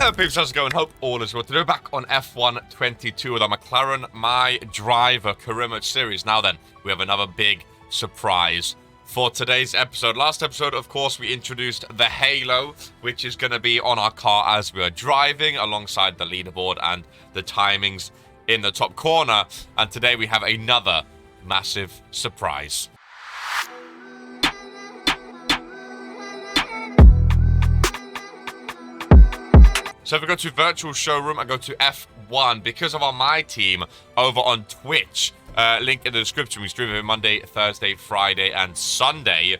Hello peeps, how's it going? Hope all is well. Today we're back on F122 with our McLaren MyDriver career mode series. Now then, we have another big surprise for today's episode. Last episode, of course, we introduced the Halo, which is going to be on our car as we are driving alongside the leaderboard and the timings in the top corner. And today we have another massive surprise. So if we go to virtual showroom and go to F1, because of our My Team over on Twitch, link in the description, we stream it Monday, Thursday, Friday, and Sunday.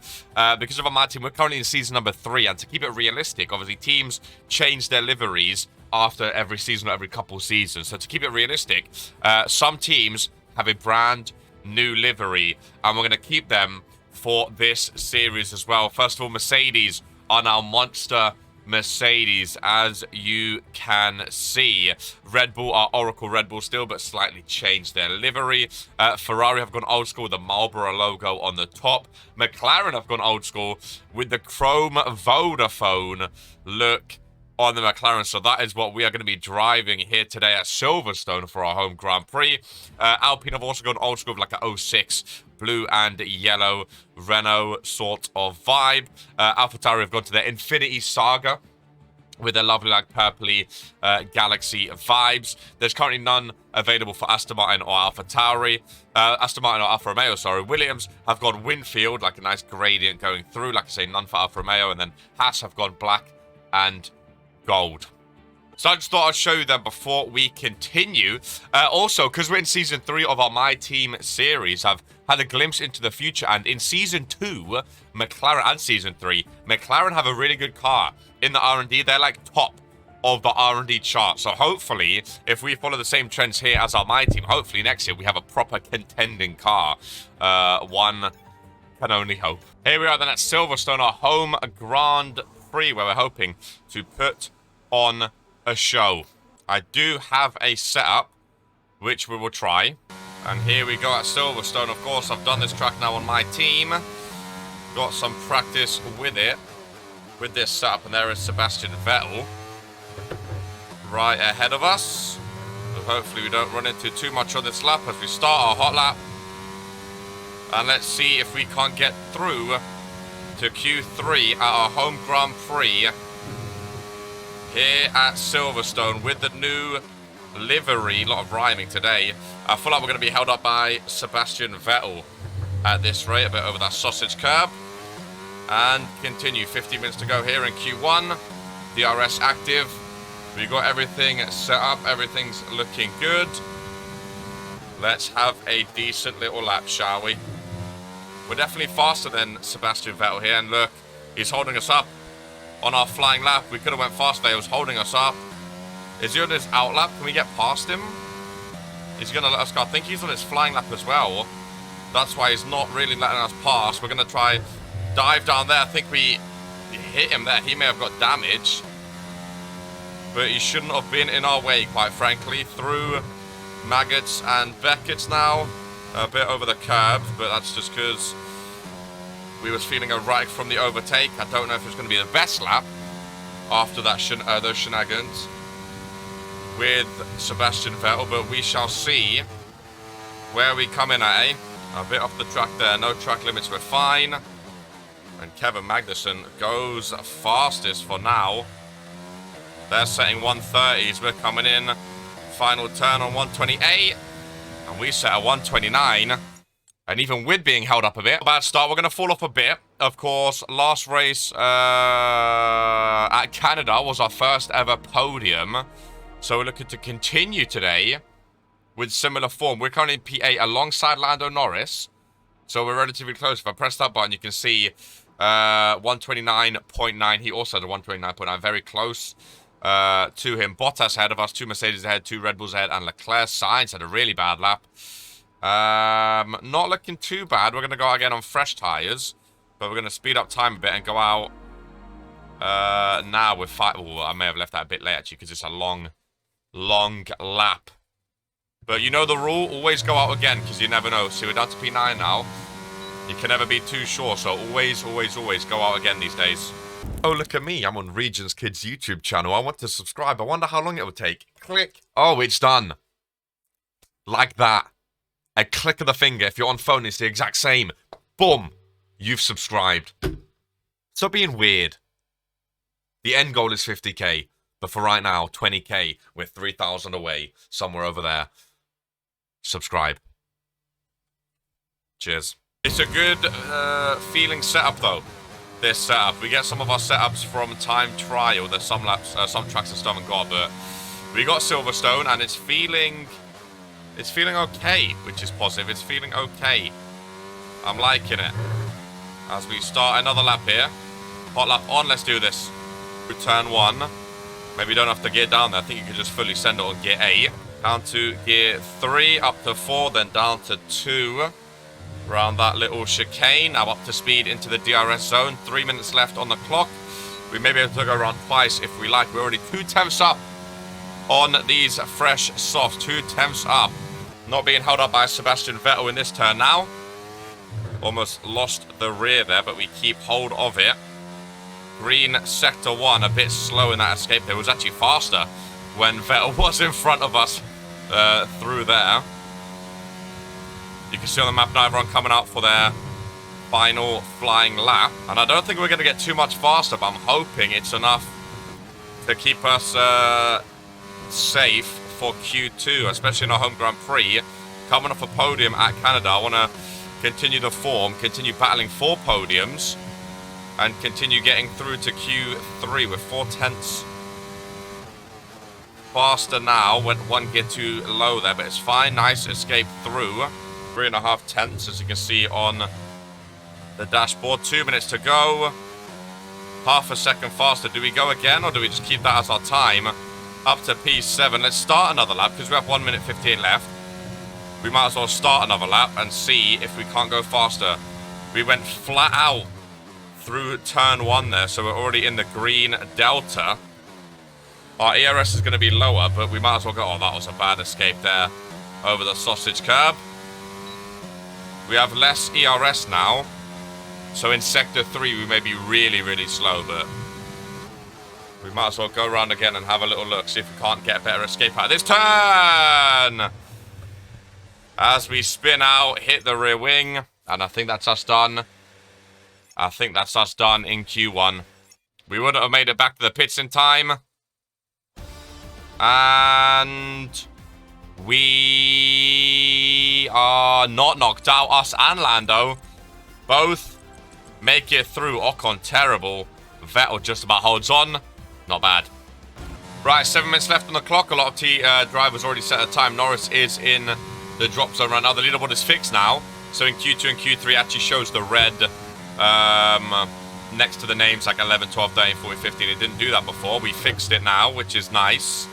Because of our My Team, we're currently in season number 3, and to keep it realistic, obviously teams change their liveries after every season or every couple seasons. So to keep it realistic, some teams have a brand new livery, and we're going to keep them for this series as well. First of all, Mercedes are now monster Mercedes, as you can see. Red Bull are Oracle Red Bull still, but slightly changed their livery. Ferrari have gone old school with the Marlboro logo on the top. McLaren have gone old school with the Chrome Vodafone look on the McLaren. So that is what we are going to be driving here today at Silverstone for our home Grand Prix. Alpine have also gone old school with like a 06 blue and yellow Renault sort of vibe. AlphaTauri have gone to their Infinity Saga with their lovely like purpley Galaxy vibes. There's currently none available for Aston Martin or AlphaTauri. Aston Martin or Alfa Romeo, sorry. Williams have gone Winfield, like a nice gradient going through. Like I say, none for Alfa Romeo. And then Haas have gone black and gold. So I just thought I'd show you them before we continue. Also, because we're in Season 3 of our My Team series, I've had a glimpse into the future. And in Season 2, McLaren, and Season 3, McLaren have a really good car. In the R&D, they're like top of the R&D chart. So hopefully, if we follow the same trends here as our My Team, hopefully next year we have a proper contending car. One can only hope. Here we are then at Silverstone, our home Grand Prix, where we're hoping to put on a show. I do have a setup which we will try, and here we go at Silverstone. Of course, I've done this track now on My Team, got some practice with it, with this setup, and there is Sebastian Vettel right ahead of us. So hopefully we don't run into too much on this lap as we start our hot lap, and let's see if we can't get through to Q3 at our home Grand Prix here at Silverstone with the new livery. A lot of rhyming today. I feel like we're going to be held up by Sebastian Vettel at this rate, a bit over that sausage curb. And continue. 15 minutes to go here in Q1. DRS active. We got everything set up. Everything's looking good. Let's have a decent little lap, shall we? We're definitely faster than Sebastian Vettel here. And look, he's holding us up on our flying lap. We could have went faster. He was holding us up. Is he on his out lap? Can we get past him? He's going to let us go. I think he's on his flying lap as well. That's why he's not really letting us pass. We're going to try dive down there. I think we hit him there. He may have got damage, but he shouldn't have been in our way, quite frankly. Through Maggots and Beckett's now. A bit over the curb, but that's just because we was feeling erratic from the overtake. I don't know if it's going to be the best lap after that those shenanigans with Sebastian Vettel, but we shall see where we come in at, eh? A bit off the track there. No track limits, we're fine. And Kevin Magnussen goes fastest for now. They're setting 130s. We're coming in. Final turn on 128. And we set a 129. And even with being held up a bit, bad start, we're going to fall off a bit. Of course, last race at Canada was our first ever podium. So we're looking to continue today with similar form. We're currently in P8 alongside Lando Norris. So we're relatively close. If I press that button, you can see 129.9. He also had a 129.9. Very close to him. Bottas ahead of us. 2 Mercedes ahead, 2 Red Bulls ahead, and Leclerc. Sainz had a really bad lap. Not looking too bad. We're going to go out again on fresh tyres. But we're going to speed up time a bit and go out now with 5. Oh, I may have left that a bit late, actually, because it's a long lap. But you know the rule. Always go out again, because you never know. See, we're down to P9 now. You can never be too sure. So always go out again these days. Oh, look at me. I'm on Regions Kids YouTube channel. I want to subscribe. I wonder how long it will take. Click. Oh, it's done. Like that. A click of the finger. If you're on phone, it's the exact same. Boom. You've subscribed. Stop being weird. The end goal is 50k. But for right now, 20k with 3,000 away. Somewhere over there. Subscribe. Cheers. It's a good feeling setup, though. This setup. We get some of our setups from time trial. There's some laps, some tracks I still haven't got, but we got Silverstone, and it's feeling okay, which is positive. It's feeling okay. I'm liking it. As we start another lap here. Hot lap on. Let's do this. Turn 1. Maybe you don't have to gear down there. I think you can just fully send it on gear 8. Down to gear 3, up to 4, then down to 2. Around that little chicane. Now up to speed into the DRS zone. 3 minutes left on the clock. We may be able to go around twice if we like. We're already 2/10 up on these fresh softs. 2/10 up. Not being held up by Sebastian Vettel in this turn now. Almost lost the rear there, but we keep hold of it. Green sector 1, a bit slow in that escape there. It was actually faster when Vettel was in front of us through there. You can see on the map now everyone coming out for their final flying lap. And I don't think we're going to get too much faster, but I'm hoping it's enough to keep us safe for Q2, especially in our home Grand Prix. Coming off a podium at Canada, I want to continue the form, continue battling for podiums, and continue getting through to Q3 with 4/10 faster now. Went 1 gear too low there, but it's fine. Nice escape through. 3.5 tenths, as you can see on the dashboard. 2 minutes to go. Half a second faster. Do we go again, or do we just keep that as our time? Up to P7. Let's start another lap, because we have 1 minute 58 left. We might as well start another lap and see if we can't go faster. We went flat out through turn 1 there, so we're already in the green delta. Our ERS is going to be lower, but we might as well go... Oh, that was a bad escape there over the sausage curb. We have less ERS now, so in sector 3 we may be really, really slow, but we might as well go around again and have a little look, see if we can't get a better escape out of this turn. As we spin out, hit the rear wing, and I think that's us done. I think that's us done in Q1. We wouldn't have made it back to the pits in time. And we are not knocked out. Us and Lando both make it through. Ocon terrible. Vettel just about holds on. Not bad. Right, 7 minutes left on the clock. A lot of drivers already set a time. Norris is in the drop zone right now. The leaderboard is fixed now. So in Q2 and Q3 actually shows the red next to the names, like 11, 12, 13, 14, 15. It didn't do that before. We fixed it now, which is nice.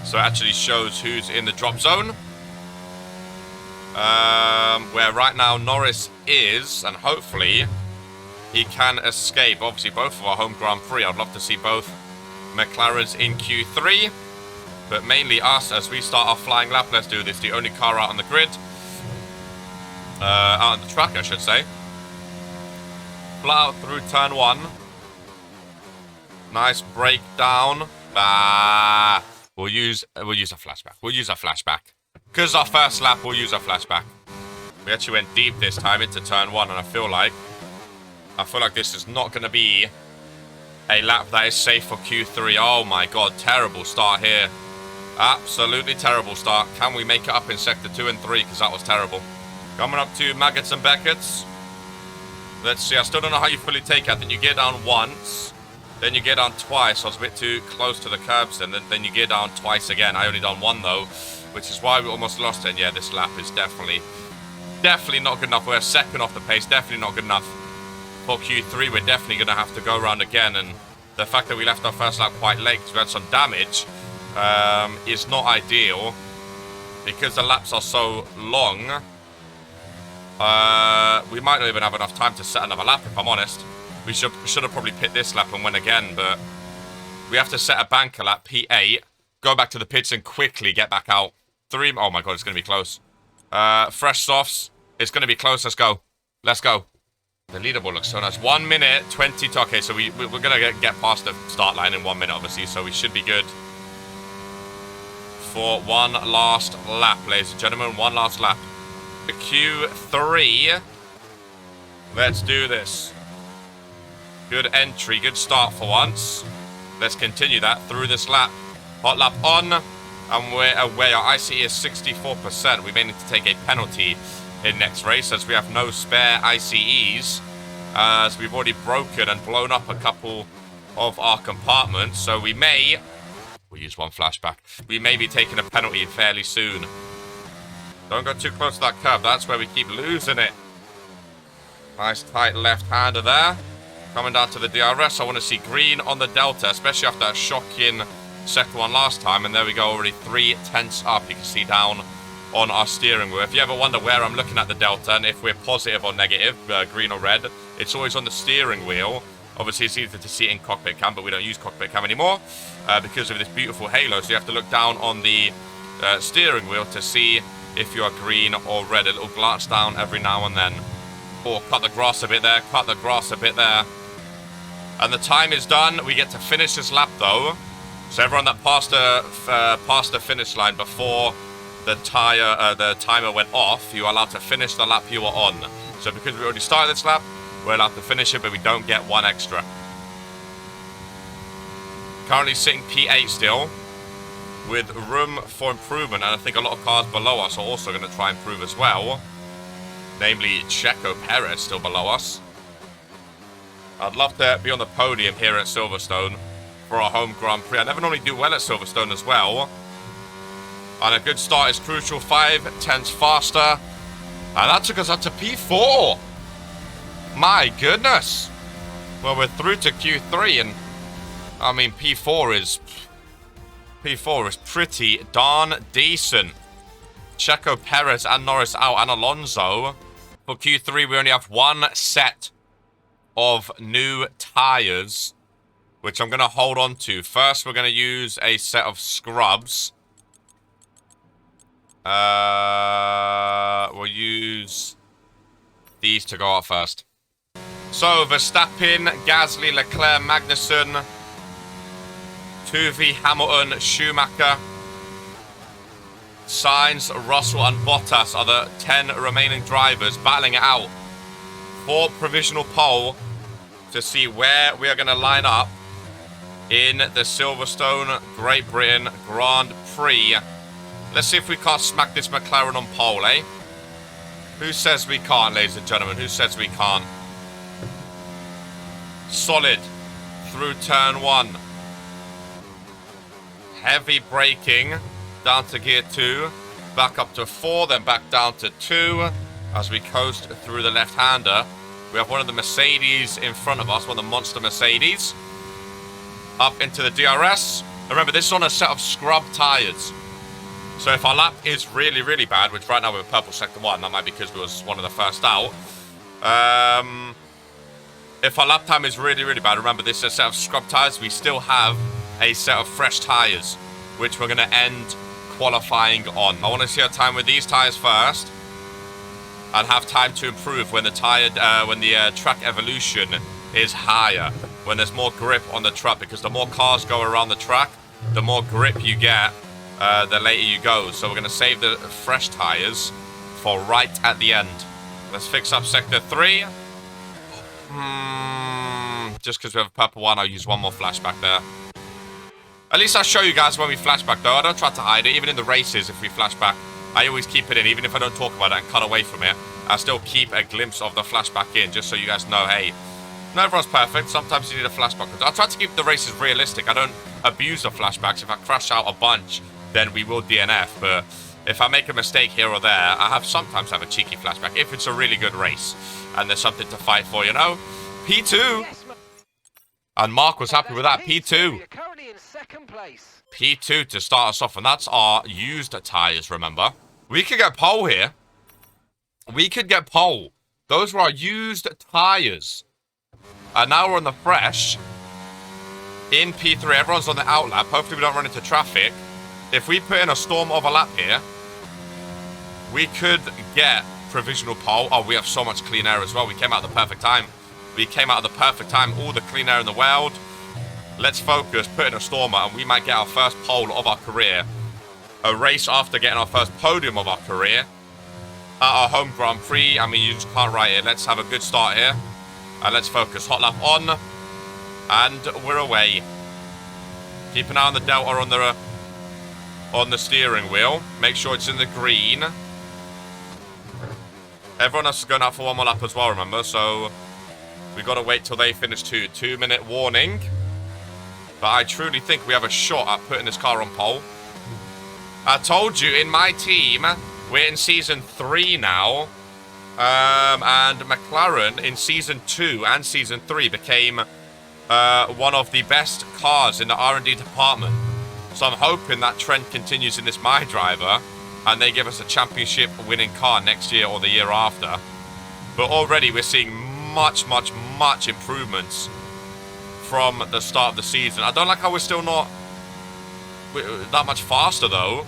So it actually shows who's in the drop zone. Where right now Norris is, and hopefully he can escape. Obviously both of our home Grand Prix. I'd love to see both McLarens in Q3. But mainly us as we start our flying lap. Let's do this. The only car out on the grid. Out on the track, I should say. Flat out through turn 1. Nice breakdown. We'll use a flashback. We'll use a flashback. Because our first lap, we'll use a flashback. We actually went deep this time into turn 1, and I feel like this is not going to be a lap that is safe for Q3. Oh my god, terrible start here. Absolutely terrible start. Can we make it up in sector 2 and 3? Because that was terrible. Coming up to Maggots and Beckett's. Let's see. I still don't know how you fully take it. Then you get down once. Then you get down twice. I was a bit too close to the curbs. And then you get down twice again. I only done 1 though, which is why we almost lost it. And yeah, this lap is definitely not good enough. We're second off the pace. Definitely not good enough for Q3. We're definitely going to have to go around again. And the fact that we left our first lap quite late because we had some damage is not ideal. Because the laps are so long, we might not even have enough time to set another lap, if I'm honest. We should have probably pit this lap and went again, but we have to set a banker lap, P8, go back to the pits and quickly get back out. 3, oh my god, it's going to be close. Fresh softs, it's going to be close, let's go. Let's go. The leaderboard looks so nice. 1 minute, 22. Okay, so we're going to get past the start line in 1 minute, obviously, so we should be good for one last lap, ladies and gentlemen. One last lap. The Q3. Let's do this. Good entry, good start for once. Let's continue that through this lap. Hot lap on, and we're away. Our ICE is 64%. We may need to take a penalty in next race as we have no spare ICEs, as we've already broken and blown up a couple of our compartments. So we may, we'll use one flashback, we may be taking a penalty fairly soon. Don't go too close to that curb. That's where we keep losing it. Nice tight left-hander there. Coming down to the DRS, I want to see green on the Delta, especially after that shocking second one last time. And there we go, already 3/10 up. You can see down on our steering wheel. If you ever wonder where I'm looking at the Delta and if we're positive or negative, green or red, it's always on the steering wheel. Obviously, it's easier to see it in cockpit cam, but we don't use cockpit cam anymore because of this beautiful halo. So you have to look down on the steering wheel to see if you are green or red. A little glance down every now and then. Oh, cut the grass a bit there, cut the grass a bit there. And the time is done. We get to finish this lap, though. So everyone that passed the finish line before the timer went off, you are allowed to finish the lap you were on. So because we already started this lap, we're allowed to finish it, but we don't get one extra. Currently sitting P8 still, with room for improvement, and I think a lot of cars below us are also going to try and improve as well. Namely, Checo Perez still below us. I'd love to be on the podium here at Silverstone for our home Grand Prix. I never normally do well at Silverstone as well. And a good start is crucial. 5/10 faster. And that took us up to P4. My goodness. Well, we're through to Q3, and I mean, P4 is pretty darn decent. Checo Perez and Norris out, and Alonso. For Q3, we only have one set of new tires, which I'm going to hold on to. First, we're going to use a set of scrubs. We'll use these to go out first. So, Verstappen, Gasly, Leclerc, Magnussen, 2V, Hamilton, Schumacher, Sainz, Russell, and Bottas are the 10 remaining drivers battling it out for provisional pole to see where we are going to line up in the Silverstone Great Britain Grand Prix. Let's see if we can't smack this McLaren on pole, eh? Who says we can't, ladies and gentlemen? Who says we can't? Solid through turn 1. Heavy braking down to gear 2. Back up to 4, then back down to 2 as we coast through the left-hander. We have one of the Mercedes in front of us, one of the monster Mercedes. Up into the DRS. Remember, this is on a set of scrub tyres. So if our lap is really, really bad, which right now we're purple sector 1, that might be because we was one of the first out. If our lap time is really, really bad, remember, this is a set of scrub tyres. We still have a set of fresh tyres, which we're going to end qualifying on. I want to see our time with these tyres first, and have time to improve when the track evolution is higher, when there's more grip on the track, because the more cars go around the track, the more grip you get, the later you go. So we're going to save the fresh tyres for right at the end. Let's fix up sector 3. Just because we have a purple one, I'll use one more flashback there. At least I'll show you guys when we flashback, though. I don't try to hide it. Even in the races, if we flashback, I always keep it in. Even if I don't talk about it and cut away from it, I still keep a glimpse of the flashback in, just so you guys know, hey, not everyone's perfect. Sometimes you need a flashback. I try to keep the races realistic. I don't abuse the flashbacks. If I crash out a bunch, then we will DNF. But if I make a mistake here or there, I sometimes have a cheeky flashback. If it's a really good race and there's something to fight for, you know? P2. And Mark was happy with that. P2. P2 to start us off. And that's our used tyres, remember? We could get pole here. We could get pole. Those were our used tyres. And now we're on the fresh. In P3, everyone's on the out lap. Hopefully we don't run into traffic. If we put in a storm of a lap here, we could get provisional pole. Oh, we have so much clean air as well. We came out at the perfect time. We came out at the perfect time. All the clean air in the world. Let's focus, put in a stormer, and we might get our first pole of our career. A race after getting our first podium of our career. At our home Grand Prix. I mean, you just can't write it. Let's have a good start here. And let's focus. Hot lap on. And we're away. Keep an eye on the delta on the steering wheel. Make sure it's in the green. Everyone else is going out for one more lap as well, remember? So we've got to wait till they finish too. 2-minute warning. But I truly think we have a shot at putting this car on pole. I told you, in my team, we're in Season 3 now. And McLaren in Season 2 and Season 3 became one of the best cars in the R&D department. So I'm hoping that trend continues in this MyDriver. And they give us a championship winning car next year or the year after. But already we're seeing much improvements from the start of the season. I don't like how we're still not that much faster though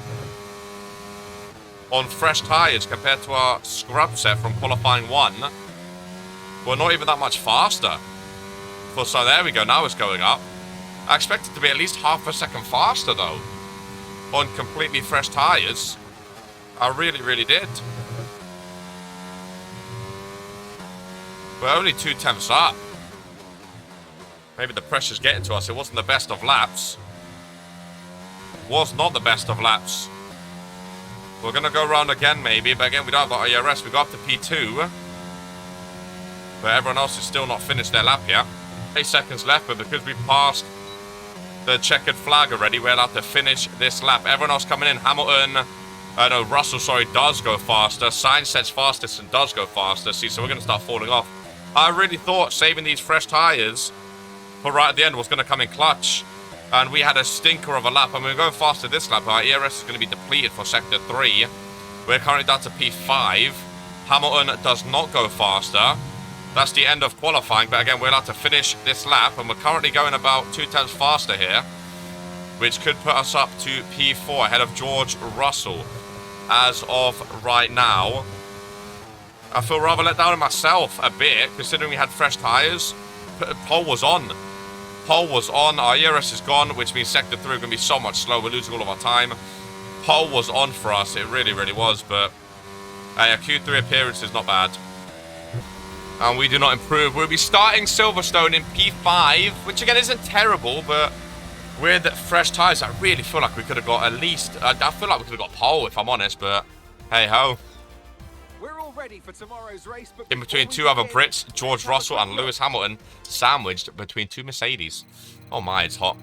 on fresh tyres compared to our scrub set from qualifying 1. We're not even that much faster. So there we go, now it's going up. I expect it to be at least half a second faster though on completely fresh tyres. I really did. We're only 2/10 up. Maybe the pressure's getting to us. It wasn't the best of laps. Was not the best of laps. We're going to go around again maybe. But again, we don't have the IRS. We go up to P2. But everyone else is still not finished their lap yet. 8 seconds left. But because we passed the checkered flag already, we're allowed to finish this lap. Everyone else coming in. Hamilton... no, Russell, sorry, does go faster. Sainz sets fastest and does go faster. See, so we're going to start falling off. I really thought saving these fresh tyres for right at the end was going to come in clutch. And we had a stinker of a lap. And we're going faster this lap. Our ERS is going to be depleted for Sector 3. We're currently down to P5. Hamilton does not go faster. That's the end of qualifying. But again, we're allowed to finish this lap. And we're currently going about 2/10 faster here. Which could put us up to P4 ahead of George Russell. As of right now, I feel rather let down in myself a bit, considering we had fresh tyres. Pole was on. Pole was on. Our ERS is gone, which means Sector 3 are going to be so much slower. We're losing all of our time. Pole was on for us. It really was. But a Q3 appearance is not bad. And we do not improve. We'll be starting Silverstone in P5, which again isn't terrible, but... with fresh tyres, I really feel like we could have got at least... I feel like we could have got pole, if I'm honest, but... hey-ho. We're all ready for tomorrow's race, but in between two other Brits, George Russell and Lewis Hamilton, sandwiched between 2 Mercedes. Oh my, it's hot.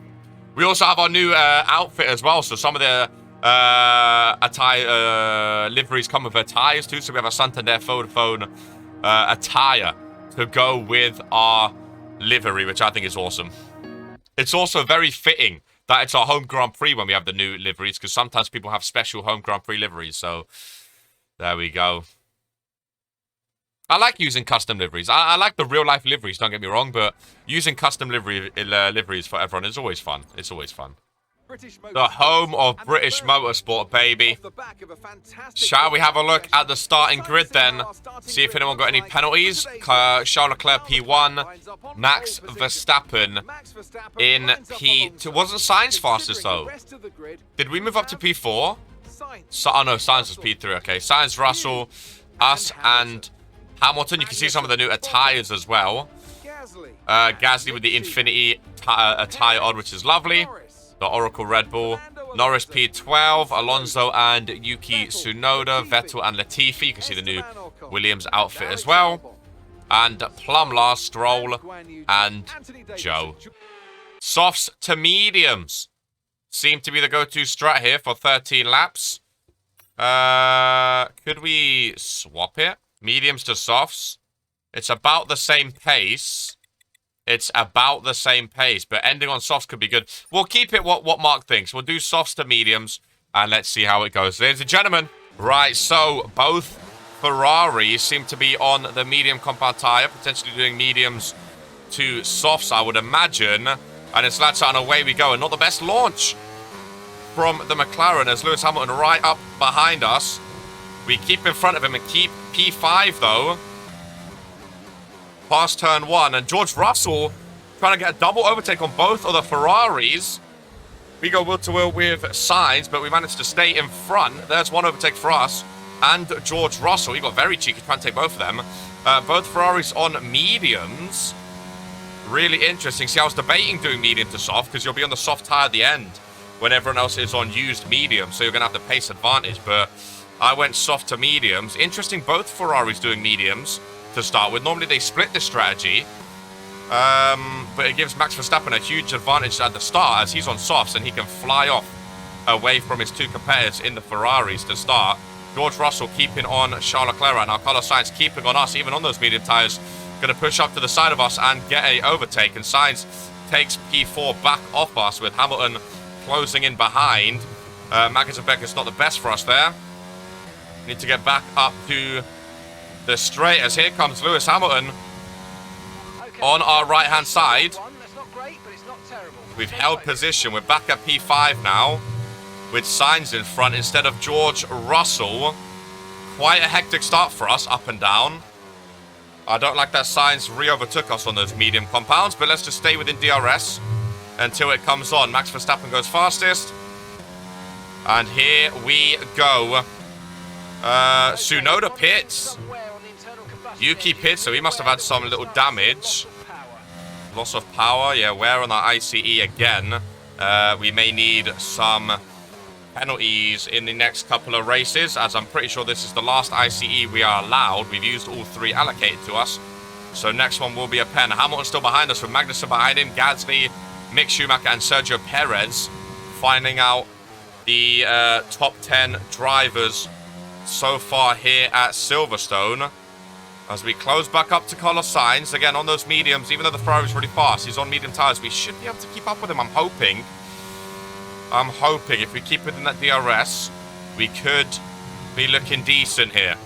We also have our new outfit as well, so some of the attire liveries come with their tyres too, so we have a Santander Vodafone attire to go with our livery, which I think is awesome. It's also very fitting that it's our home Grand Prix when we have the new liveries, because sometimes people have special home Grand Prix liveries. So, there we go. I like using custom liveries. I like the real-life liveries, don't get me wrong, but using custom liveries for everyone is always fun. It's always fun. The home of British motorsport, baby. Shall we have a look at the starting grid then? See if anyone got any penalties. Charles Leclerc P1, Max Verstappen in P2. Wasn't Sainz fastest though? Did we move up to P4? Oh no, Sainz was P3. Okay, Sainz, Russell, us, and Hamilton. You can see some of the new attires as well. Gasly with the Infinity attire on, which is lovely. The Oracle Red Bull, Norris P12, Alonso and Yuki Tsunoda, Vettel and Latifi. You can see the new Williams outfit as well. And Plum last, Stroll and Joe. Softs to mediums seem to be the go-to strat here for 13 laps. Could we swap it? Mediums to softs. It's about the same pace. It's about the same pace, but ending on softs could be good. We'll keep it what Mark thinks. We'll do softs to mediums, and let's see how it goes. Ladies and gentlemen, right, so both Ferraris seem to be on the medium compound tyre, potentially doing mediums to softs, I would imagine. And it's lads out and away we go, and not the best launch from the McLaren as Lewis Hamilton right up behind us. We keep in front of him and keep P5, though. Past turn 1. And George Russell trying to get a double overtake on both of the Ferraris. We go wheel-to-wheel with Sainz, but we managed to stay in front. There's one overtake for us. And George Russell, he got very cheeky trying to take both of them. Both Ferraris on mediums. Really interesting. See, I was debating doing medium to soft because you'll be on the soft tire at the end when everyone else is on used medium. So you're going to have the pace advantage. But I went soft to mediums. Interesting, both Ferraris doing mediums to start with. Normally they split this strategy. But it gives Max Verstappen a huge advantage at the start as he's on softs and he can fly off away from his two competitors in the Ferraris to start. George Russell keeping on Charles Leclerc right now. Carlos Sainz keeping on us, even on those medium tires. Going to push up to the side of us and get a overtake. And Sainz takes P4 back off us with Hamilton closing in behind. Magnussen-Becker's not the best for us there. Need to get back up to the straight as here comes Lewis Hamilton on our right-hand side. We've held position. We're back at P5 now with Sainz in front instead of George Russell. Quite a hectic start for us, up and down. I don't like that Sainz re-overtook us on those medium compounds, but let's just stay within DRS until it comes on. Max Verstappen goes fastest. And here we go. Tsunoda pits. Yuki pits, so he must have had some little damage. Loss of power, yeah, wear on our ICE again. We may need some penalties in the next couple of races, as I'm pretty sure this is the last ICE we are allowed. We've used all 3 allocated to us. So next one will be a pen. Hamilton still behind us with Magnussen behind him, Gasly, Mick Schumacher and Sergio Perez finding out the top 10 drivers so far here at Silverstone. As we close back up to Carlos Sainz, again on those mediums, even though the Ferrari's really fast, he's on medium tires, we should be able to keep up with him, I'm hoping. If we keep within that DRS, we could be looking decent here.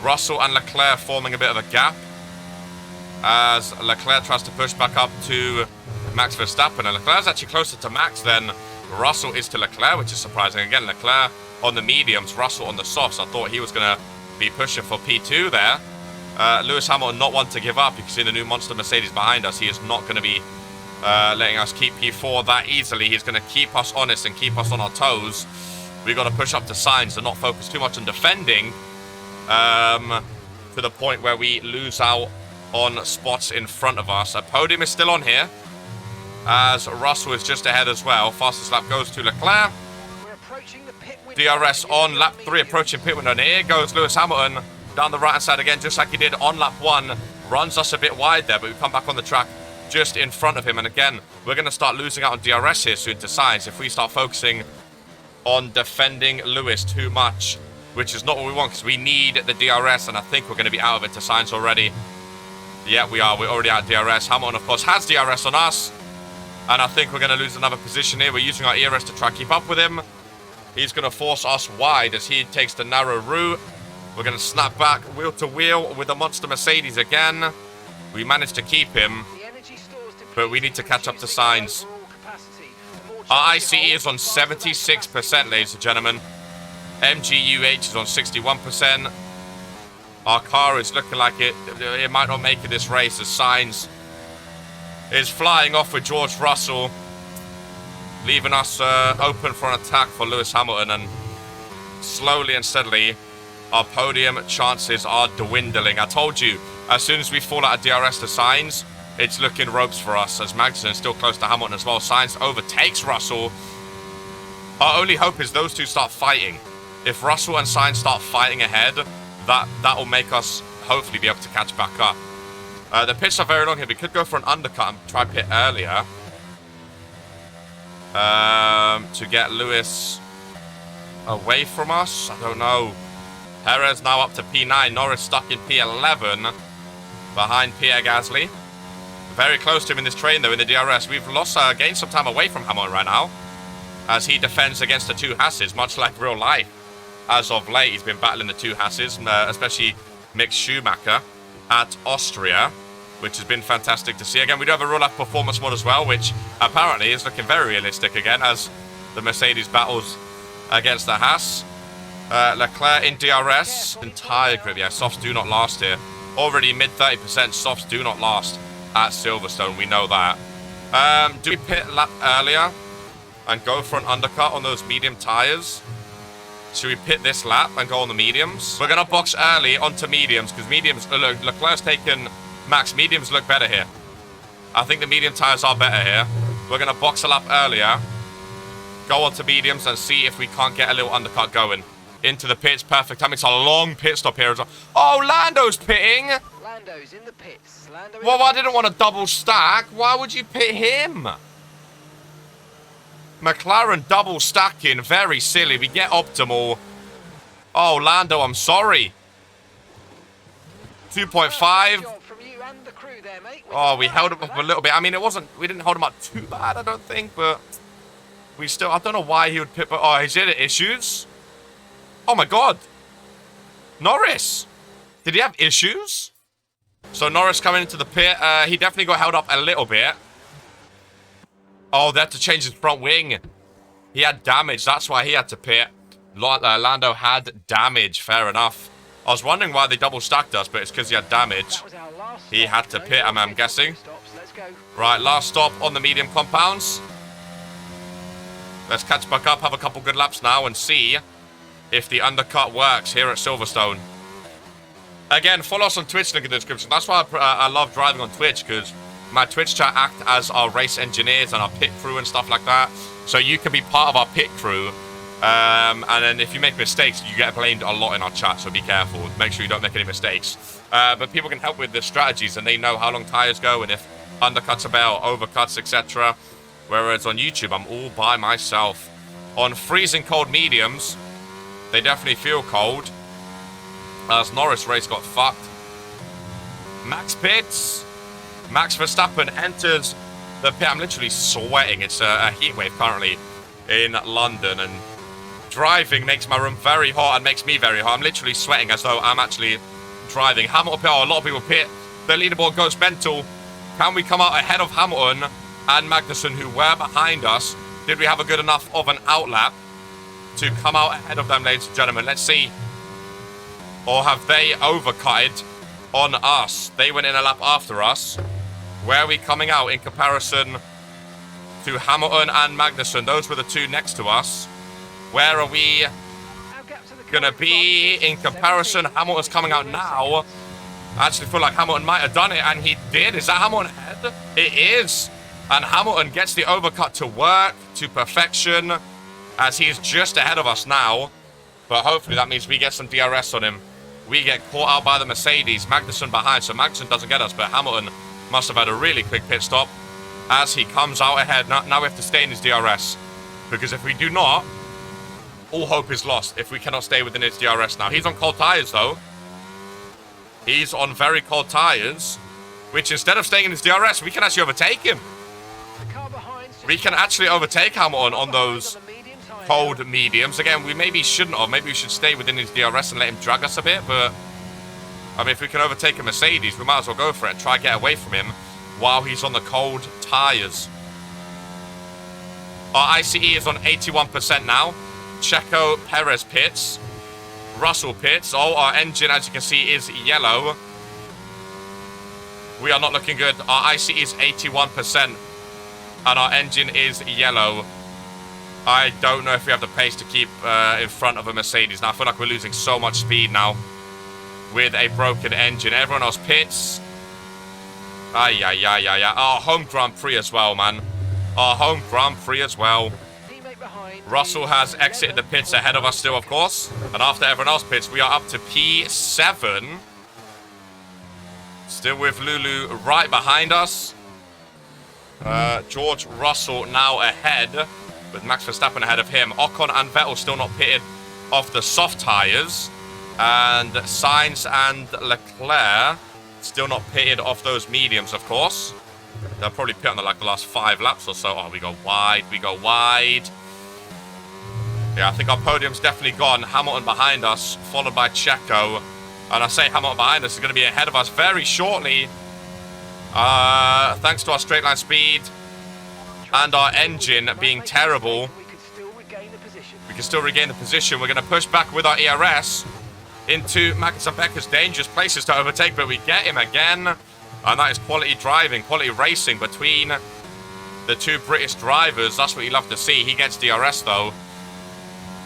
Russell and Leclerc forming a bit of a gap as Leclerc tries to push back up to Max Verstappen. And Leclerc's actually closer to Max than Russell is to Leclerc, which is surprising. Again, Leclerc on the mediums, Russell on the softs. I thought he was going to be pushing for P2 there. Lewis Hamilton not one to give up. You can see the new monster Mercedes behind us. He is not going to be letting us keep P4 that easily. He's going to keep us honest and keep us on our toes. We've got to push up to Sainz and not focus too much on defending to the point where we lose out on spots in front of us. A podium is still on here as Russell is just ahead as well. Fastest lap goes to Leclerc. DRS on lap 3, approaching pit window. And here goes Lewis Hamilton down the right hand side again, just like he did on lap 1. Runs us a bit wide there, but we come back on the track just in front of him. And again, we're going to start losing out on DRS here soon to Sainz if we start focusing on defending Lewis too much, which is not what we want because we need the DRS, and I think we're going to be out of it to Sainz already. Yeah, we are. We're already out of DRS. Hamilton, of course, has DRS on us, and I think we're going to lose another position here. We're using our ERS to try and keep up with him. He's going to force us wide as he takes the narrow route. We're going to snap back wheel to wheel with the monster Mercedes again. We managed to keep him, but we need to catch up to Sainz. Our ICE is on 76%, ladies and gentlemen. MGUH is on 61%. Our car is looking like it might not make it this race as Sainz is flying off with George Russell, leaving us open for an attack for Lewis Hamilton. And slowly and steadily, our podium chances are dwindling. I told you, as soon as we fall out of DRS to Sainz, it's looking ropes for us, as Magnussen is still close to Hamilton as well. Sainz overtakes Russell. Our only hope is those two start fighting. If Russell and Sainz start fighting ahead, that will make us hopefully be able to catch back up. The pits are very long here. We could go for an undercut and try pit earlier to get Lewis away from us. I don't know. Perez now up to P9. Norris stuck in P11 behind Pierre Gasly. Very close to him in this train, though, in the DRS. We've gained some time away from Hamilton right now as he defends against the two Hasses, much like real life. As of late, he's been battling the two Hasses, especially Mick Schumacher at Austria, which has been fantastic to see. Again, we do have a real life performance mode as well, which apparently is looking very realistic again as the Mercedes battles against the Haas. Leclerc in DRS. Entire grip. Yeah, softs do not last here. Already mid 30%. Softs do not last at Silverstone. We know that. Do we pit lap earlier and go for an undercut on those medium tires? Should we pit this lap and go on the mediums? We're going to box early onto mediums because mediums... Look, Leclerc's taken Max. Mediums look better here. I think the medium tires are better here. We're going to box a lap earlier. Go onto mediums and see if we can't get a little undercut going. Into the pits. Perfect time. It's a long pit stop here as well. Oh, Lando's pitting. Lando's in the pits. Well, I didn't want to double stack. Why would you pit him? McLaren double stacking. Very silly. We get optimal. Oh, Lando, I'm sorry. 2.5. Oh, we held him up a little bit. I mean, we didn't hold him up too bad, I don't think, but we still, I don't know why he would pit, but oh, he's had issues. Oh my God. Norris. Did he have issues? So Norris coming into the pit. He definitely got held up a little bit. Oh, they had to change his front wing. He had damage. That's why he had to pit. Lando had damage. Fair enough. I was wondering why they double stacked us, but it's because he had damage. He had to pit, I'm guessing. Right, last stop on the medium compounds. Let's catch back up, have a couple good laps now, and see if the undercut works here at Silverstone. Again, follow us on Twitch, link in the description. That's why I love driving on Twitch, because my Twitch chat act as our race engineers and our pit crew and stuff like that. So you can be part of our pit crew. And then if you make mistakes, you get blamed a lot in our chat, so be careful. Make sure you don't make any mistakes. But people can help with the strategies, and they know how long tires go and if undercuts are better, overcuts, etc. Whereas on YouTube, I'm all by myself. On freezing cold mediums, they definitely feel cold. As Norris race got fucked. Max pits. Max Verstappen enters the pit. I'm literally sweating. It's a heat wave currently in London, and driving makes my room very hot and makes me very hot. I'm literally sweating as though I'm actually driving. Hamilton pit. Oh, a lot of people pit. The leaderboard goes mental. Can we come out ahead of Hamilton and Magnussen, who were behind us? Did we have a good enough of an outlap to come out ahead of them, ladies and gentlemen? Let's see. Or have they overcutted on us? They went in a lap after us. Where are we coming out in comparison to Hamilton and Magnussen? Those were the two next to us. Where are we going to be in comparison? Hamilton's coming out now. I actually feel like Hamilton might have done it, and he did. Is that Hamilton ahead? It is. And Hamilton gets the overcut to work to perfection, as he's just ahead of us now. But hopefully that means we get some DRS on him. We get caught out by the Mercedes. Magnussen behind, so Magnussen doesn't get us, but Hamilton must have had a really quick pit stop as he comes out ahead. Now we have to stay in his DRS, because if we do not, all hope is lost if we cannot stay within his DRS now. He's on cold tires, though. He's on very cold tires, which instead of staying in his DRS, we can actually overtake him. We can actually overtake Hamilton on those cold mediums. Again, we maybe shouldn't have. Maybe we should stay within his DRS and let him drag us a bit, but I mean, if we can overtake a Mercedes, we might as well go for it and try to get away from him while he's on the cold tires. Our ICE is on 81% now. Checo Perez pits. Russell pits. Oh, our engine, as you can see, is yellow. We are not looking good. Our ICE is 81%. And our engine is yellow. I don't know if we have the pace to keep in front of a Mercedes. Now, I feel like we're losing so much speed now with a broken engine. Everyone else pits. Our home Grand Prix as well, man. Our home Grand Prix as well. Russell has exited the pits ahead of us still, of course. And after everyone else pits, we are up to P7. Still with Lulu right behind us. George Russell now ahead, with Max Verstappen ahead of him. Ocon and Vettel still not pitted off the soft tyres. And Sainz and Leclerc still not pitted off those mediums, of course. They'll probably pit on the last 5 laps or so. Oh, we go wide. We go wide. Yeah, I think our podium's definitely gone. Hamilton behind us, followed by Checo. And I say Hamilton behind us is going to be ahead of us very shortly. Thanks to our straight line speed and our engine being terrible. We can still regain the position. We're going to push back with our ERS into Magnus and Becker's dangerous places to overtake, but we get him again. And that is quality driving, quality racing between the two British drivers. That's what you love to see. He gets DRS, though.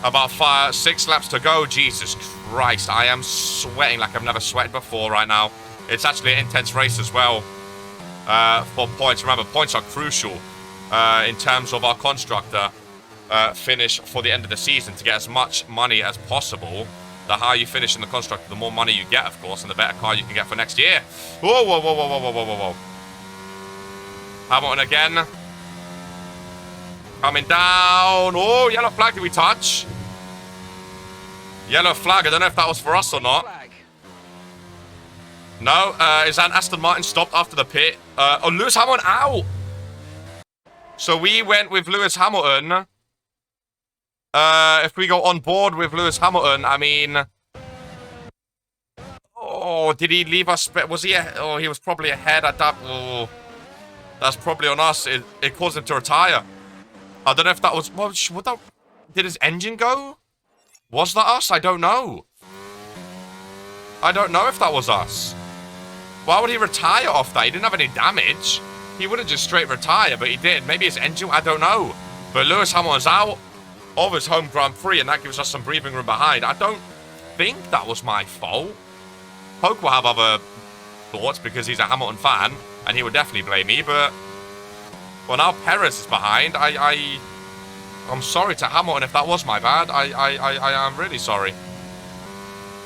About 6 laps to go. Jesus Christ, I am sweating like I've never sweated before right now. It's actually an intense race as well for points. Remember, points are crucial in terms of our constructor finish for the end of the season to get as much money as possible. The higher you finish in the constructor, the more money you get, of course, and the better car you can get for next year. Whoa, whoa, whoa, whoa, whoa, whoa, whoa, whoa. Hamilton again. Coming down. Oh, yellow flag did we touch? Yellow flag. I don't know if that was for us or not. No, is that Aston Martin stopped after the pit? Oh, Lewis Hamilton out. So we went with Lewis Hamilton. If we go on board with Lewis Hamilton, I mean... Oh, did he leave us? Was he... Oh, he was probably ahead at that... Oh, that's probably on us. It caused him to retire. I don't know if that was... What that... Did his engine go? Was that us? I don't know. I don't know if that was us. Why would he retire off that? He didn't have any damage. He wouldn't just straight retire, but he did. Maybe his engine... I don't know. But Lewis Hamilton's out of his home Grand Prix, and that gives us some breathing room behind. I don't think that was my fault. Poke will have other thoughts because he's a Hamilton fan, and he would definitely blame me, but... Well, now Perez is behind. I'm sorry to Hamilton if that was my bad. I am really sorry.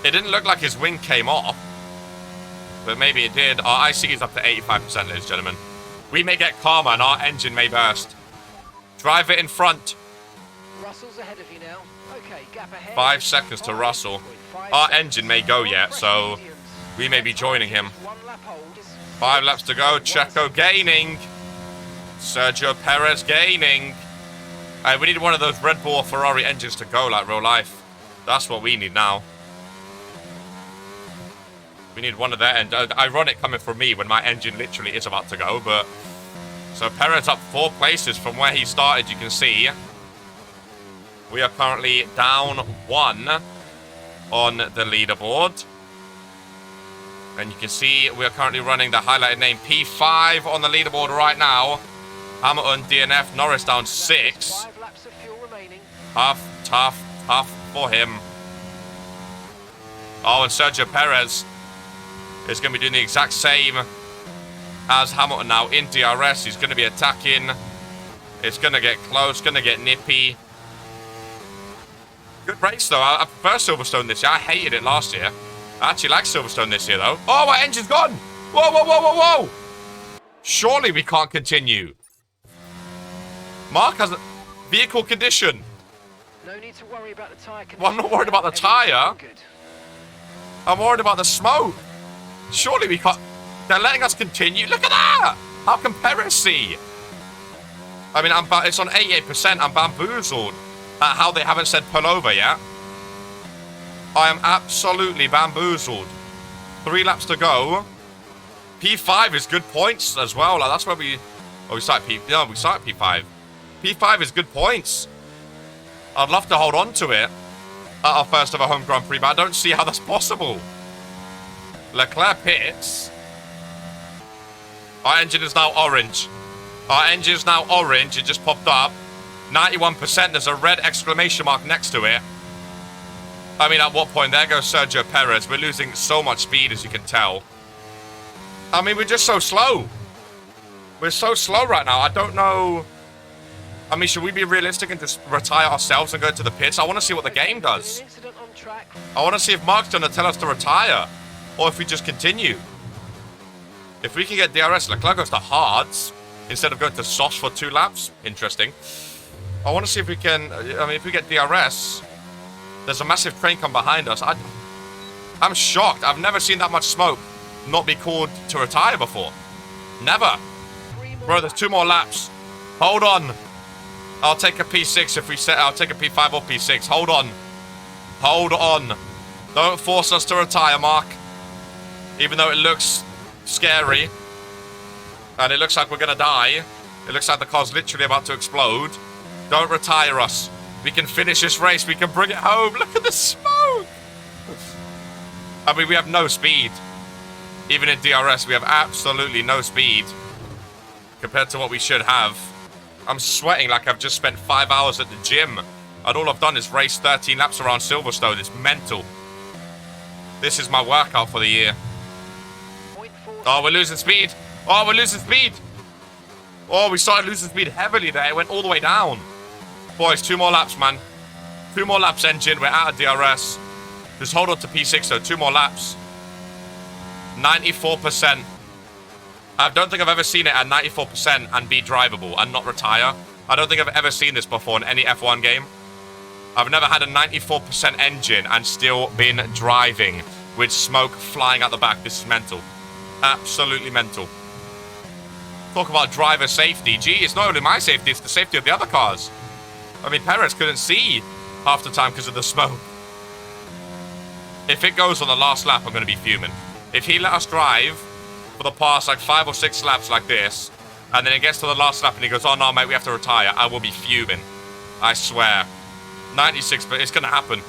It didn't look like his wing came off, but maybe it did. Our IC is up to 85%, ladies and gentlemen. We may get karma, and our engine may burst. Drive it in front. Russell's ahead of you now. Okay, gap ahead. 5 seconds to Russell. Our engine may go yet, so we may be joining him. 5 laps to go. Checo gaining. Sergio Perez gaining. We need one of those Red Bull or Ferrari engines to go like real life. That's what we need now. We need one of their end. Ironic coming from me when my engine literally is about to go, but... So Perez up 4 places from where he started, you can see. We are currently down 1 on the leaderboard. And you can see we are currently running the highlighted name P5 on the leaderboard right now. Hamilton, DNF, Norris down 6. 5 laps of fuel remaining. Tough for him. Oh, and Sergio Perez is going to be doing the exact same as Hamilton now in DRS. He's going to be attacking. It's going to get close, going to get nippy. Good race, though. I prefer Silverstone this year. I hated it last year. I actually like Silverstone this year, though. Oh, my engine's gone. Whoa, whoa, whoa, whoa, whoa. Surely we can't continue. Mark has a vehicle condition. No need to worry about the tyre condition. Well, I'm not worried about the tyre. I'm worried about the smoke. Surely we can't... They're letting us continue. Look at that. How can Perez see? I mean, it's on 88%. I'm bamboozled at how they haven't said pull over yet. I am absolutely bamboozled. 3 laps to go. P5 is good points as well. Like, that's where we... Oh, we start we start P5. P5 is good points. I'd love to hold on to it at our first ever home Grand Prix, but I don't see how that's possible. Leclerc pits. Our engine is now orange. Our engine is now orange. It just popped up. 91%. There's a red exclamation mark next to it. I mean, at what point? There goes Sergio Perez. We're losing so much speed, as you can tell. I mean, we're just so slow. We're so slow right now. I don't know. I mean, should we be realistic and just retire ourselves and go to the pits? I want to see what the game does. I want to see if Mark's going to tell us to retire or if we just continue. If we can get DRS, Leclerc goes to hards instead of going to softs for 2 laps. Interesting. I want to see if we can... I mean, if we get DRS, there's a massive train come behind us. I'm shocked. I've never seen that much smoke not be called to retire before. Never. Bro, there's 2 more laps. Hold on. I'll take a P6 if we set... I'll take a P5 or P6. Hold on. Hold on. Don't force us to retire, Mark. Even though it looks scary. And it looks like we're going to die. It looks like the car's literally about to explode. Don't retire us. We can finish this race. We can bring it home. Look at the smoke. I mean, we have no speed. Even in DRS, we have absolutely no speed compared to what we should have. I'm sweating like I've just spent 5 hours at the gym. And all I've done is race 13 laps around Silverstone. It's mental. This is my workout for the year. Oh, we're losing speed. Oh, we're losing speed. Oh, we started losing speed heavily there. It went all the way down. Boys, 2 more laps, man. 2 more laps, engine. We're out of DRS. Just hold on to P6, though. 2 more laps. 94%. I don't think I've ever seen it at 94% and be drivable and not retire. I don't think I've ever seen this before in any F1 game. I've never had a 94% engine and still been driving with smoke flying out the back. This is mental. Absolutely mental. Talk about driver safety. Gee, it's not only my safety, it's the safety of the other cars. I mean, Perez couldn't see half the time because of the smoke. If it goes on the last lap, I'm going to be fuming. If he let us drive for the past like 5 or 6 laps like this, and then it gets to the last lap and he goes, oh no, mate, we have to retire, I will be fuming. I swear. 96, but it's going to happen.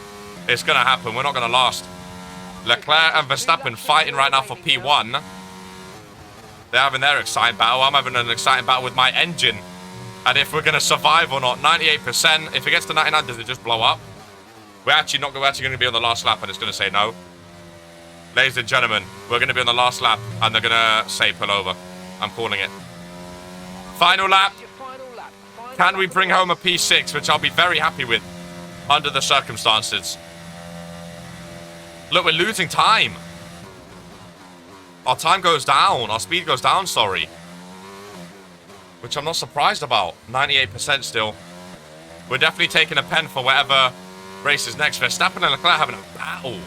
It's going to happen. We're not going to last. Leclerc and Verstappen fighting right now for P1. They're having their exciting battle. I'm having an exciting battle with my engine. And if we're going to survive or not, 98%. If it gets to 99, does it just blow up? We're actually going to be on the last lap and it's going to say no. Ladies and gentlemen, we're going to be on the last lap and they're going to say pull over. I'm calling it. Final lap. Can we bring home a P6, which I'll be very happy with under the circumstances. Look, we're losing time. Our time goes down. Our speed goes down, sorry. Which I'm not surprised about. 98% still. We're definitely taking a pen for whatever race is next. Verstappen and Leclerc having a battle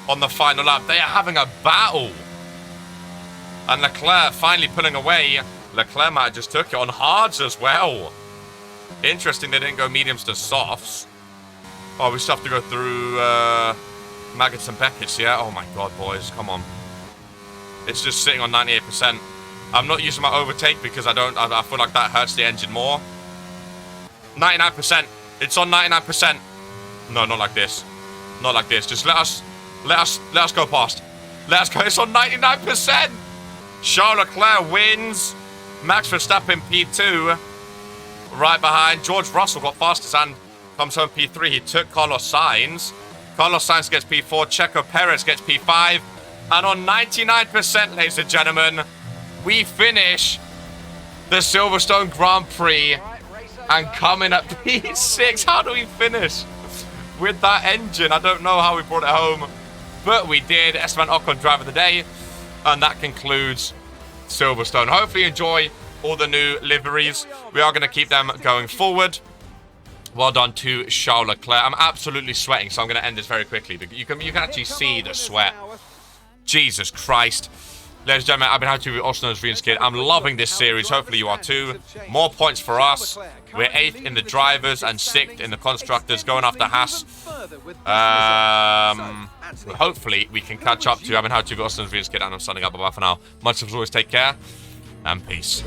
on the final lap. They are having a battle. And Leclerc finally pulling away. Leclerc might have just took it on hards as well. Interesting they didn't go mediums to softs. Oh, we still have to go through Maggots and Beckett's, yeah? Oh my god, boys, come on. It's just sitting on 98%. I'm not using my overtake because I feel like that hurts the engine more. 99%. It's on 99%. No, not like this. Not like this. Just let us go past. Let us go. It's on 99%. Charles Leclerc wins. Max Verstappen P2. Right behind. George Russell got fastest and comes home P3. He took Carlos Sainz. Carlos Sainz gets P4. Checo Perez gets P5. And on 99%, ladies and gentlemen, we finish the Silverstone Grand Prix and coming up P6. How do we finish with that engine? I don't know how we brought it home, but we did. Esteban Ocon driver of the day, and that concludes Silverstone. Hopefully you enjoy all the new liveries. We are going to keep them going forward. Well done to Charles Leclerc. I'm absolutely sweating, so I'm going to end this very quickly. You can actually see the sweat. Jesus Christ. Ladies and gentlemen, I've been happy with Austin's Reinskid. I'm loving this series. Hopefully you are too. More points for us. We're 8th in the drivers and 6th in the constructors, going after Haas. Hopefully we can catch up to. I've been happy with Austin's Reinskid, and I'm signing up. Bye for now. Much as always, take care and peace.